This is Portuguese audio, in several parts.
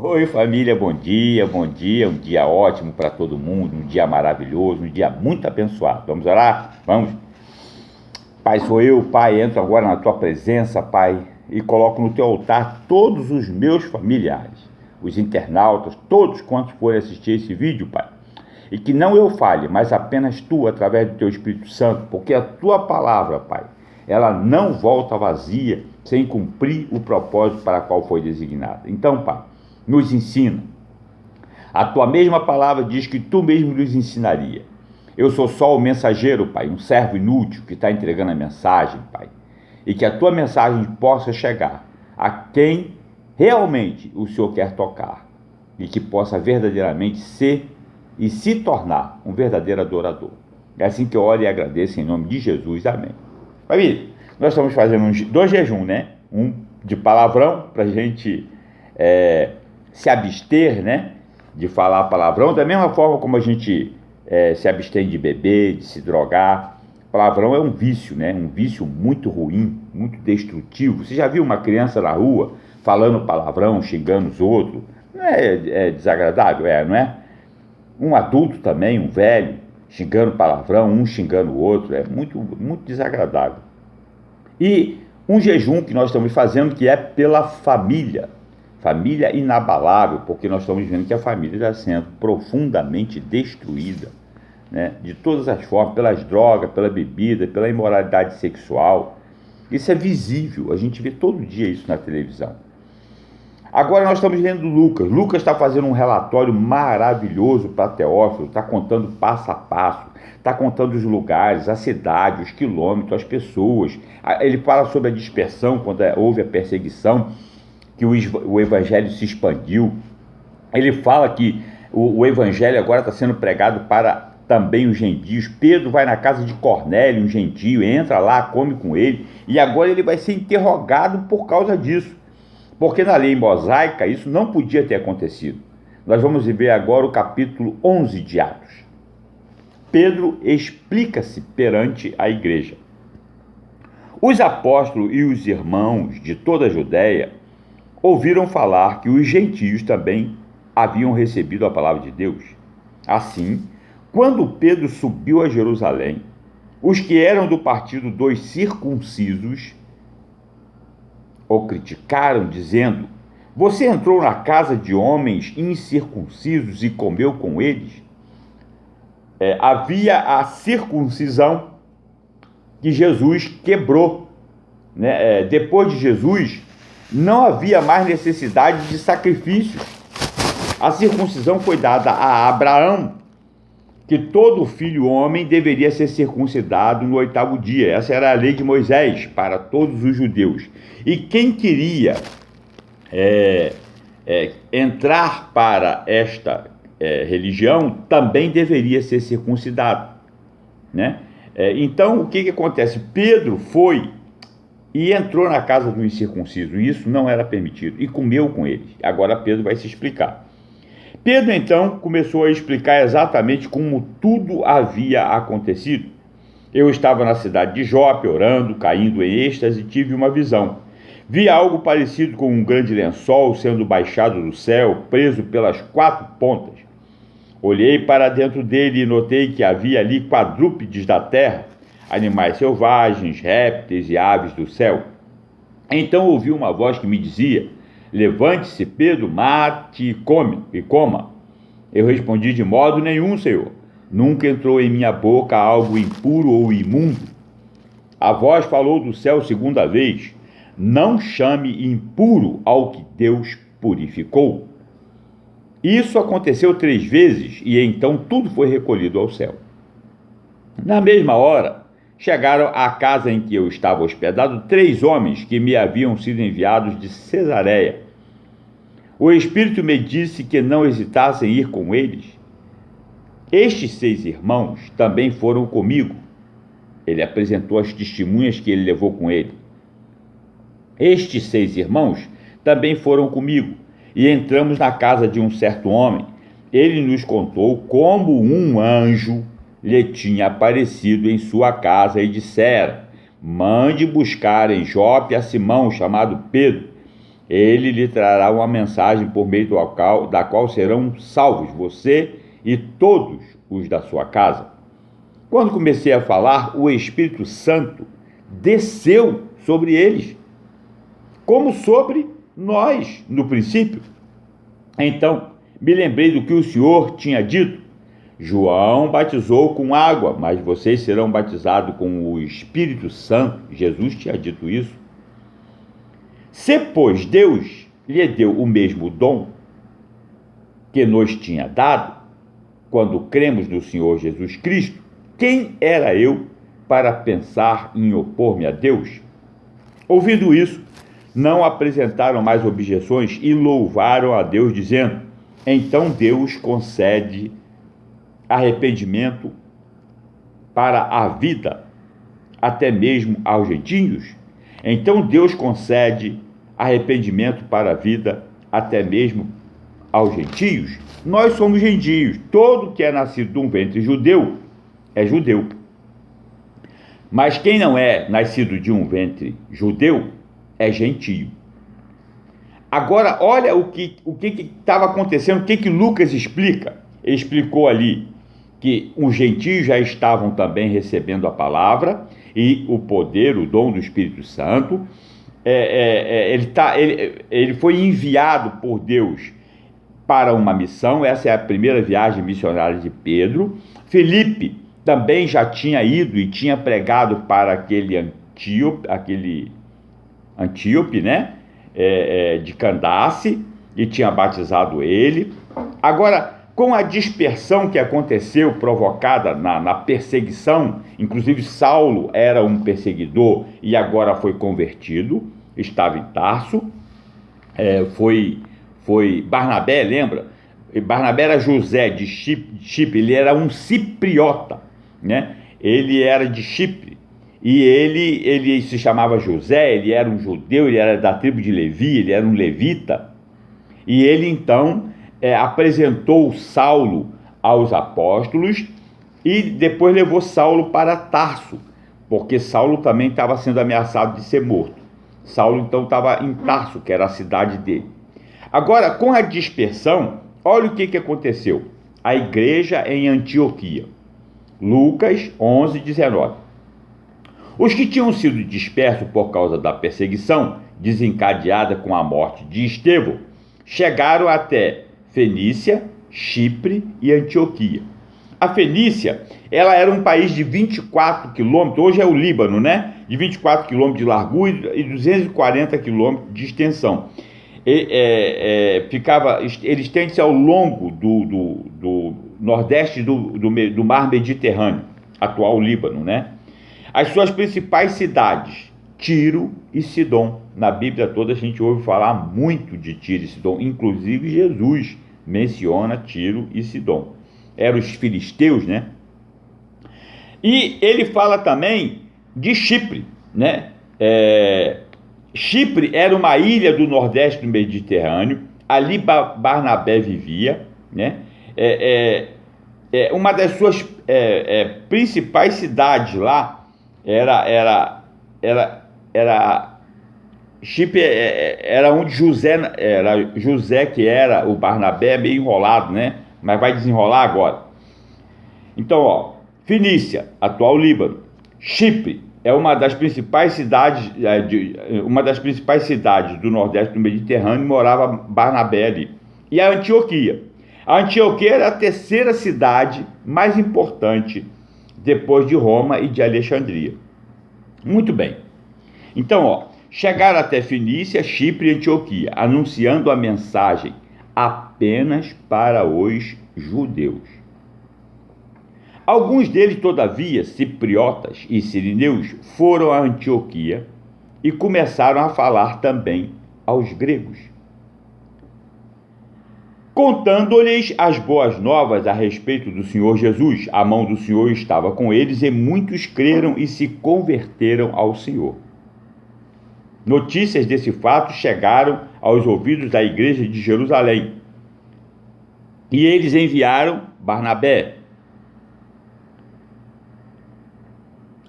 Oi, família, bom dia, um dia ótimo para todo mundo, um dia maravilhoso, um dia muito abençoado. Vamos orar? Vamos. Pai, sou eu, Pai, entro agora na tua presença, Pai, e coloco no teu altar todos os meus familiares, os internautas, todos quantos forem assistir esse vídeo, Pai. E que não eu fale, mas apenas tu, através do teu Espírito Santo, porque a tua palavra, Pai, ela não volta vazia sem cumprir o propósito para qual foi designada. Então, Pai, nos ensina. A tua mesma palavra diz que tu mesmo nos ensinaria. Eu sou só o mensageiro, Pai, um servo inútil que está entregando a mensagem, Pai. E que a tua mensagem possa chegar a quem realmente o Senhor quer tocar. E que possa verdadeiramente ser e se tornar um verdadeiro adorador. É assim que eu oro e agradeço em nome de Jesus. Amém. Família, nós estamos fazendo dois jejuns, né? Um de palavrão, para a gente se abster, né? De falar palavrão, da mesma forma como a gente se abstém de beber, de se drogar. Palavrão é um vício, né? Um vício muito ruim, muito destrutivo. Você já viu uma criança na rua falando palavrão, xingando os outros? Não é desagradável? Não é? Um adulto também, um velho, xingando palavrão, um xingando o outro, é muito, muito desagradável. E um jejum que nós estamos fazendo que é pela família inabalável, porque nós estamos vendo que a família está sendo profundamente destruída, né? De todas as formas, pelas drogas, pela bebida, pela imoralidade sexual. Isso é visível, a gente vê todo dia isso na televisão. Agora nós estamos lendo Lucas. Lucas está fazendo um relatório maravilhoso para Teófilo, está contando passo a passo, está contando os lugares, a cidade, os quilômetros, as pessoas. Ele fala sobre a dispersão, quando houve a perseguição, que o evangelho se expandiu. Ele fala que o evangelho agora está sendo pregado para também os gentios. Pedro vai na casa de Cornélio, um gentio, entra lá, come com ele, e agora ele vai ser interrogado por causa disso. Porque na lei mosaica isso não podia ter acontecido. Nós vamos ver agora o capítulo 11 de Atos. Pedro explica-se perante a igreja. Os apóstolos e os irmãos de toda a Judéia ouviram falar que os gentios também haviam recebido a palavra de Deus. Assim, quando Pedro subiu a Jerusalém, os que eram do partido dos circuncisos o criticaram, dizendo: você entrou na casa de homens incircuncisos e comeu com eles? Havia a circuncisão que Jesus quebrou, né? Depois de Jesus, não havia mais necessidade de sacrifícios. A circuncisão foi dada a Abraão, que todo filho homem deveria ser circuncidado no 8º dia. Essa era a lei de Moisés para todos os judeus. E quem queria entrar para esta religião também deveria ser circuncidado, né? Então, o que acontece? Pedro foi e entrou na casa do incircunciso, e isso não era permitido, e comeu com eles. Agora Pedro vai se explicar. Pedro, então, começou a explicar exatamente como tudo havia acontecido. Eu estava na cidade de Jope, orando, caindo em êxtase, e tive uma visão. Vi algo parecido com um grande lençol sendo baixado do céu, preso pelas 4 pontas. Olhei para dentro dele e notei que havia ali quadrúpedes da terra, animais selvagens, répteis e aves do céu. Então ouvi uma voz que me dizia: levante-se, Pedro, mate e coma. Eu respondi: de modo nenhum, Senhor. Nunca entrou em minha boca algo impuro ou imundo. A voz falou do céu segunda vez: não chame impuro ao que Deus purificou. Isso aconteceu 3 vezes e então tudo foi recolhido ao céu. Na mesma hora, chegaram à casa em que eu estava hospedado 3 homens que me haviam sido enviados de Cesareia. O Espírito me disse que não hesitasse em ir com eles. Estes 6 irmãos também foram comigo. Ele apresentou as testemunhas que ele levou com ele. Estes 6 irmãos também foram comigo, e entramos na casa de um certo homem. Ele nos contou como um anjo lhe tinha aparecido em sua casa e dissera: mande buscar em Jope a Simão, chamado Pedro. Ele lhe trará uma mensagem por meio da qual serão salvos você e todos os da sua casa. Quando comecei a falar, o Espírito Santo desceu sobre eles, como sobre nós no princípio. Então me lembrei do que o Senhor tinha dito: João batizou com água, mas vocês serão batizados com o Espírito Santo. Jesus tinha dito isso. Se, pois, Deus lhe deu o mesmo dom que nos tinha dado, quando cremos no Senhor Jesus Cristo, quem era eu para pensar em opor-me a Deus? Ouvindo isso, não apresentaram mais objeções e louvaram a Deus, dizendo: então Deus concede arrependimento para a vida, até mesmo aos gentios? Então Deus concede arrependimento para a vida, até mesmo aos gentios? Nós somos gentios. Todo que é nascido de um ventre judeu é judeu. Mas quem não é nascido de um ventre judeu é gentio. Agora, olha o que estava acontecendo, o que Lucas explica. Ele explicou ali que os gentios já estavam também recebendo a palavra e o poder, o dom do Espírito Santo. Ele foi enviado por Deus para uma missão. Essa é a primeira viagem missionária de Pedro. Felipe também já tinha ido e tinha pregado para aquele Antíope, né? De Candace, e tinha batizado ele. Agora, com a dispersão que aconteceu, provocada na perseguição, inclusive Saulo era um perseguidor e agora foi convertido, estava em Tarso, foi Barnabé, lembra? Barnabé era José de Chipre, ele era um cipriota, né? Ele era de Chipre, e ele se chamava José, ele era um judeu, ele era da tribo de Levi, ele era um levita, e ele então apresentou Saulo aos apóstolos e depois levou Saulo para Tarso, porque Saulo também estava sendo ameaçado de ser morto. Saulo então estava em Tarso, que era a cidade dele. Agora, com a dispersão, olha o que aconteceu. A igreja em Antioquia. Lucas 11, 19. Os que tinham sido dispersos por causa da perseguição, desencadeada com a morte de Estevão, chegaram até Fenícia, Chipre e Antioquia. A Fenícia, ela era um país de 24 quilômetros, hoje é o Líbano, né? De 24 quilômetros de largura e 240 quilômetros de extensão. Ele estende-se ao longo do nordeste do mar Mediterrâneo, atual Líbano, né? As suas principais cidades, Tiro e Sidom. Na Bíblia toda a gente ouve falar muito de Tiro e Sidom, inclusive Jesus menciona Tiro e Sidom. Eram os filisteus, né? E ele fala também de Chipre, né? Chipre era uma ilha do nordeste do Mediterrâneo, ali Barnabé vivia, né? Uma das suas principais cidades lá era Chipre, era onde José que era o Barnabé, meio enrolado, né? Mas vai desenrolar agora. Então, Fenícia, atual Líbano. Chipre é uma das principais cidades do nordeste do Mediterrâneo, morava Barnabé ali. E a Antioquia. A Antioquia era a terceira cidade mais importante depois de Roma e de Alexandria. Muito bem. Então, chegaram até Fenícia, Chipre e Antioquia, anunciando a mensagem apenas para os judeus. Alguns deles, todavia, cipriotas e sirineus, foram a Antioquia e começaram a falar também aos gregos, contando-lhes as boas novas a respeito do Senhor Jesus. A mão do Senhor estava com eles e muitos creram e se converteram ao Senhor. Notícias desse fato chegaram aos ouvidos da igreja de Jerusalém e eles enviaram Barnabé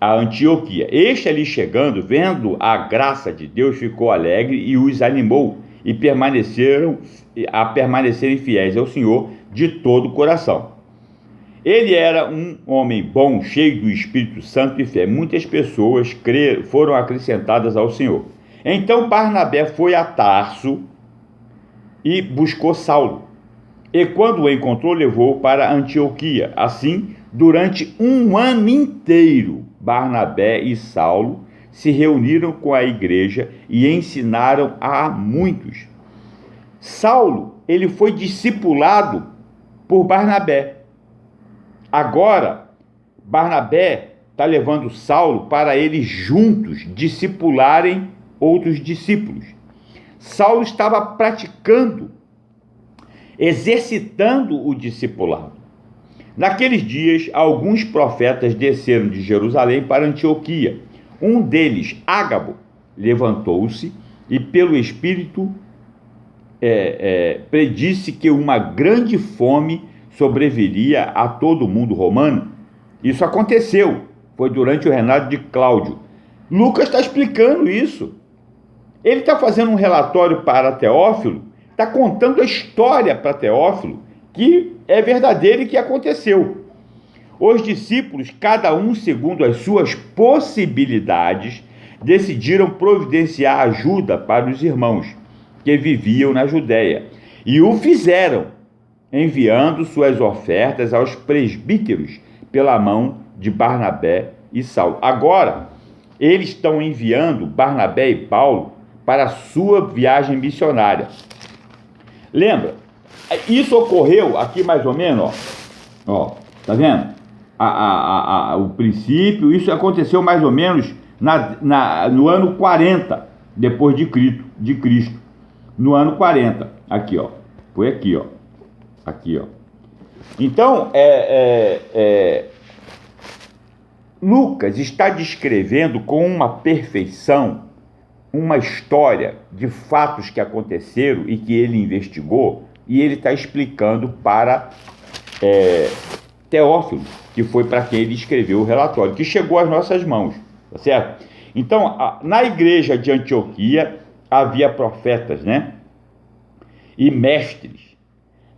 a Antioquia. Este ali chegando, vendo a graça de Deus, ficou alegre e os animou, e permanecerem fiéis ao Senhor de todo o coração. Ele era um homem bom, cheio do Espírito Santo e fé. Muitas pessoas foram acrescentadas ao Senhor. Então Barnabé foi a Tarso e buscou Saulo. E quando o encontrou, levou-o para Antioquia. Assim, durante um ano inteiro, Barnabé e Saulo se reuniram com a igreja e ensinaram a muitos. Saulo, ele foi discipulado por Barnabé. Agora, Barnabé está levando Saulo para eles juntos discipularem outros discípulos. Saulo estava praticando, exercitando o discipulado. Naqueles dias, alguns profetas desceram de Jerusalém para Antioquia. Um deles, Ágabo, levantou-se e, pelo Espírito, predisse que uma grande fome sobreviria a todo o mundo romano. Isso aconteceu, foi durante o reinado de Cláudio. Lucas está explicando isso. Ele está fazendo um relatório para Teófilo, está contando a história para Teófilo, que é verdadeira e que aconteceu. Os discípulos, cada um segundo as suas possibilidades, decidiram providenciar ajuda para os irmãos que viviam na Judéia, e o fizeram, enviando suas ofertas aos presbíteros pela mão de Barnabé e Saulo. Agora, eles estão enviando Barnabé e Paulo para a sua viagem missionária. Lembra? Isso ocorreu aqui mais ou menos, ó, tá vendo? O princípio, isso aconteceu mais ou menos no ano 40 depois de Cristo. No ano 40, aqui, ó. Foi aqui, ó. Aqui, ó. Então, Lucas está descrevendo com uma perfeição uma história de fatos que aconteceram e que ele investigou, e ele está explicando para Teófilo, que foi para quem ele escreveu o relatório, que chegou às nossas mãos, tá certo? Então, na igreja de Antioquia havia profetas, né? E mestres.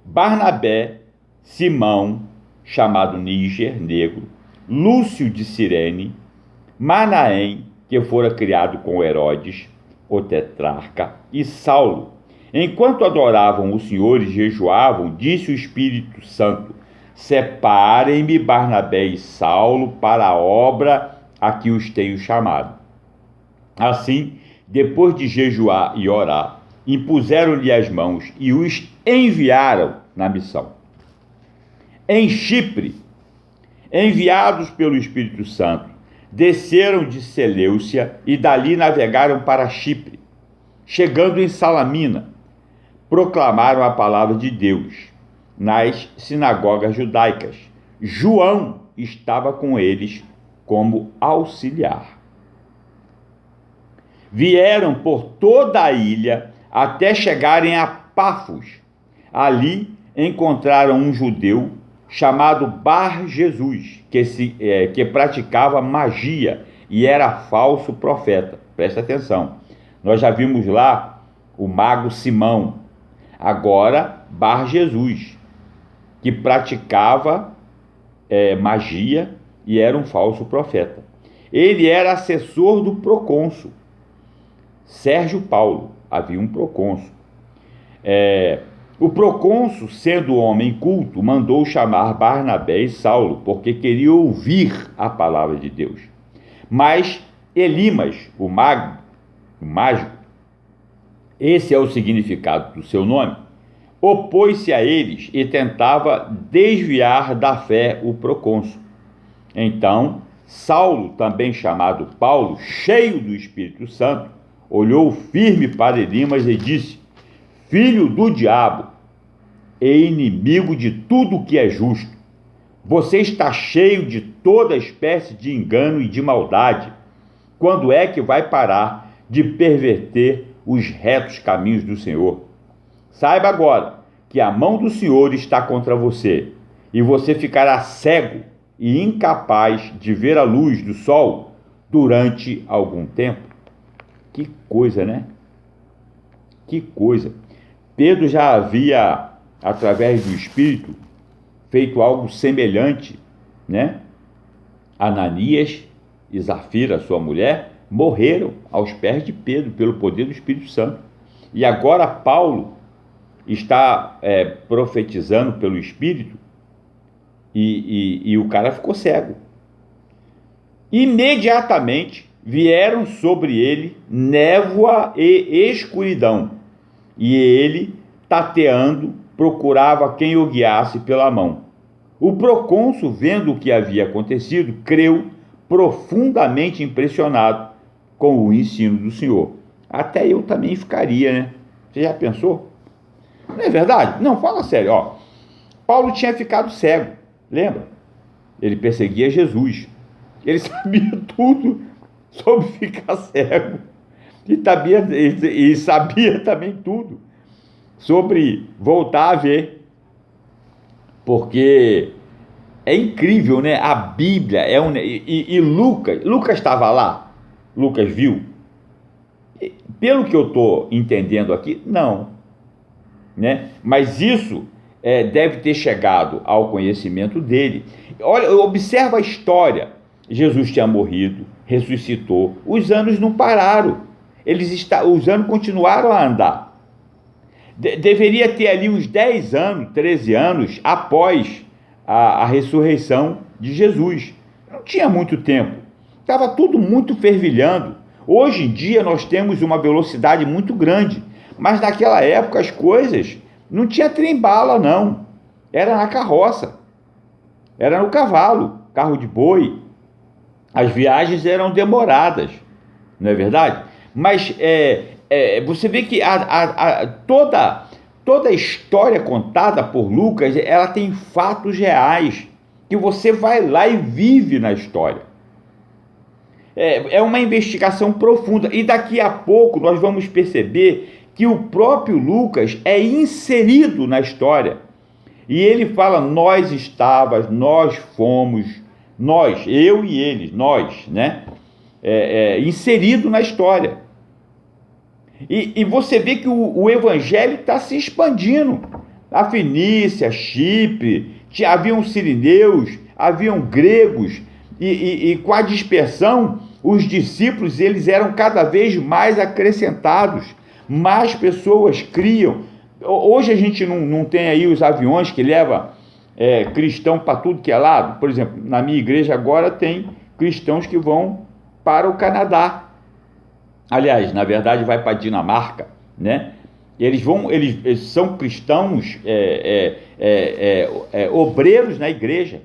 Barnabé, Simão, chamado Níger, negro, Lúcio de Cirene, Manaém, que fora criado com Herodes, o tetrarca, e Saulo. Enquanto adoravam o Senhor e jejuavam, disse o Espírito Santo: separem-me Barnabé e Saulo para a obra a que os tenho chamado. Assim, depois de jejuar e orar, impuseram-lhe as mãos e os enviaram na missão. Em Chipre, enviados pelo Espírito Santo, desceram de Seleucia e dali navegaram para Chipre. Chegando em Salamina, proclamaram a palavra de Deus nas sinagogas judaicas. João estava com eles como auxiliar. Vieram por toda a ilha até chegarem a Pafos. Ali encontraram um judeu chamado Bar-Jesus, que praticava magia e era falso profeta. Presta atenção. Nós já vimos lá o mago Simão. Agora, Bar-Jesus, que praticava magia e era um falso profeta. Ele era assessor do procônsul Sérgio Paulo. Havia um procônsul. O procônsul, sendo homem culto, mandou chamar Barnabé e Saulo, porque queria ouvir a palavra de Deus. Mas Elimas, o mágico, esse é o significado do seu nome, opôs-se a eles e tentava desviar da fé o procônsul. Então, Saulo, também chamado Paulo, cheio do Espírito Santo, olhou firme para Elimas e disse: filho do diabo e inimigo de tudo o que é justo, você está cheio de toda espécie de engano e de maldade. Quando é que vai parar de perverter os retos caminhos do Senhor? Saiba agora que a mão do Senhor está contra você, e você ficará cego e incapaz de ver a luz do sol durante algum tempo. Que coisa, né? Que coisa! Pedro já havia, através do Espírito, feito algo semelhante, né? Ananias e Zafira, sua mulher, morreram aos pés de Pedro pelo poder do Espírito Santo. E agora Paulo está profetizando pelo Espírito e o cara ficou cego. Imediatamente vieram sobre ele névoa e escuridão, e ele, tateando, procurava quem o guiasse pela mão. O procônsul, vendo o que havia acontecido, creu, profundamente impressionado com o ensino do Senhor. Até eu também ficaria, né? Você já pensou? Não é verdade? Não, fala sério, ó. Paulo tinha ficado cego, lembra? Ele perseguia Jesus. Ele sabia tudo sobre ficar cego. E sabia também tudo sobre voltar a ver. Porque é incrível, né? A Bíblia é Lucas estava lá. Lucas viu. Pelo que eu estou entendendo aqui, não, né? Mas isso deve ter chegado ao conhecimento dele. Olha, observa a história. Jesus tinha morrido, ressuscitou. Os anos não pararam. Os anos continuaram a andar. Deveria ter ali uns 10 anos, 13 anos após a ressurreição de Jesus. Não tinha muito tempo. Estava tudo muito fervilhando. Hoje em dia nós temos uma velocidade muito grande, mas naquela época as coisas não tinha trem-bala, não. Era na carroça, era no cavalo, carro de boi. As viagens eram demoradas, não é verdade? Mas você vê que toda a história contada por Lucas, ela tem fatos reais, que você vai lá e vive na história. É uma investigação profunda, e daqui a pouco nós vamos perceber que o próprio Lucas é inserido na história. E ele fala, nós fomos, eu e eles, nós, né? Inserido na história. E você vê que o evangelho está se expandindo. A Fenícia, Chipre, haviam sirineus, haviam gregos, e com a dispersão, os discípulos eles eram cada vez mais acrescentados, mais pessoas criam. Hoje a gente não tem aí os aviões que levam cristão para tudo que é lado. Por exemplo, na minha igreja agora tem cristãos que vão para o Canadá. Aliás, na verdade vai para a Dinamarca, né? Eles são cristãos obreiros na igreja,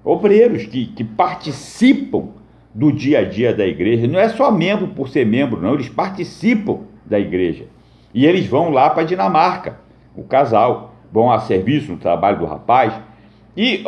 obreiros que participam do dia a dia da igreja. Não é só membro por ser membro, não, eles participam da igreja. E eles vão lá para a Dinamarca, o casal, vão a serviço no trabalho do rapaz. E